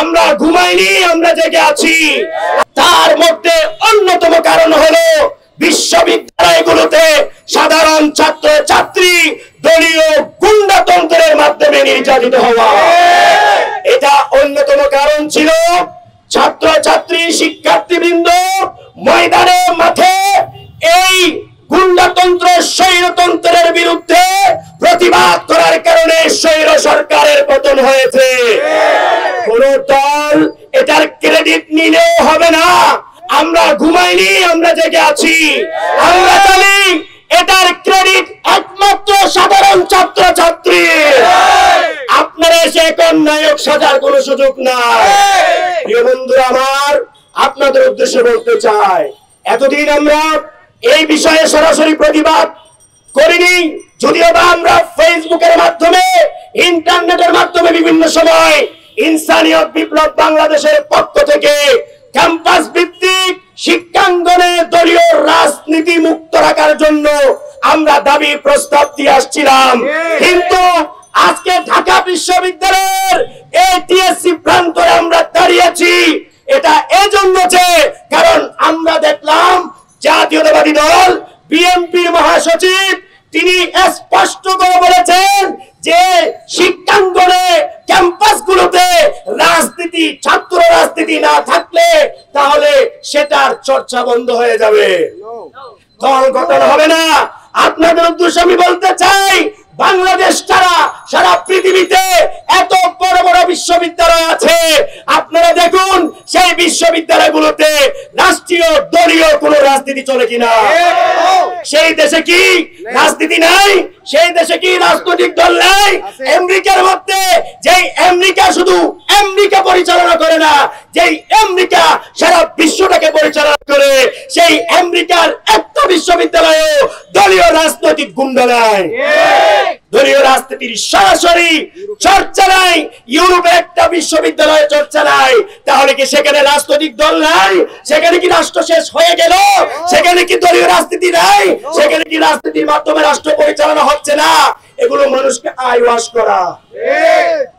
আমরা ঘুমাইনি, আমরা জেগে আছি। তার মধ্যে অন্যতম কারণ হলো বিশ্ববিদ্যালয়গুলোতে সাধারণ ছাত্র ছাত্রী দলীয় গুন্ডাতন্ত্রের মাধ্যমে নির্যাতিত হওয়া, এটা অন্যতম কারণ ছিল। ছাত্র ছাত্রী শিক্ষার্থীবৃন্দ ময়দানে মাঠে এই গুন্ডাতন্ত্র স্বৈরতন্ত্রের বিরুদ্ধে প্রতিবাদ করার কারণে স্বৈর সরকারের পতন হয়েছে। কোন দল এটার ক্রেডিট নিলেও হবে না। আমরা ঘুমাইনি, আমরা জেগে আছি। আমরা জানি এটার ক্রেডিট একমাত্র সাধারণ ছাত্র ছাত্রী। আপনারা এসে এখন নায়ক সাজার কোন সুযোগ নাই। প্রিয় বন্ধুরা আমার, আপনাদের উদ্দেশ্যে বলতে চাই, এতদিন আমরা এই বিষয়ে সরাসরি প্রতিবাদ করিনি, যদিও বা আমরা ফেসবুকের মাধ্যমে, ইন্টারনেটের মাধ্যমে বিভিন্ন সময় ইনসানিয়ত বিপ্লব বাংলাদেশের পক্ষ থেকে ক্যাম্পাস ভিত্তিক শিক্ষাঙ্গনে দলীয় রাজনীতি মুক্ত রাখার জন্য আমরা দাবি প্রস্তাব দিয়ে আসছিলাম। কিন্তু আজকে ঢাকা বিশ্ববিদ্যালয়ের এটিএসসি প্রান্তরে আমরা দাঁড়িয়েছি, এটা এজন্য যে কারণ আমরা দেখলাম জাতীয়তাবাদী দল বিএনপির মহাসচিব তিনি স্পষ্ট করে বলেছেন যে শিক্ষাঙ্গনে ক্যাম্পাসগুলোতে রাজনীতি, ছাত্র রাজনীতি না থাকলে তাহলে সেটার চর্চা বন্ধ হয়ে যাবে, দল গঠন হবে না। আপনাদের উদ্দেশ্যে আমি বলতে চাই, বাংলাদেশ ছাড়া সারা পৃথিবীতে এত বড় বড় বিশ্ববিদ্যালয় আছে, আপনারা দেখুন সেই বিশ্ববিদ্যালয়গুলোতে রাষ্ট্রীয় দলীয় কোনো রাজনীতি চলে কিনা। সেই দেশে কি রাজনীতি নাই? সেই দেশে কি রাজনৈতিক দল নাই? আমেরিকার মধ্যে যেই আমেরিকা শুধু আমেরিকা পরিচালনা করে না, যেই আমেরিকা সারা বিশ্বটাকে পরিচালনা করে, সেই আমেরিকার একটা বিশ্ববিদ্যালয়ে দলীয় রাজনৈতিক গুন্ডা নাই, দলীয় রাজনীতির সরাসরি চর্চা নাই। ইউরোপে একটা বিশ্ববিদ্যালয়ে চর্চা নাই, তাহলে কি সেখানে রাজনৈতিক দল নাই? সেখানে কি রাষ্ট্র শেষ হয়ে গেল? সেখানে কি দলীয় রাজনীতি নাই? সেখানে কি রাজনীতির মাধ্যমে রাষ্ট্র পরিচালনা হচ্ছে না? এগুলো মানুষকে আইওয়াশ করা।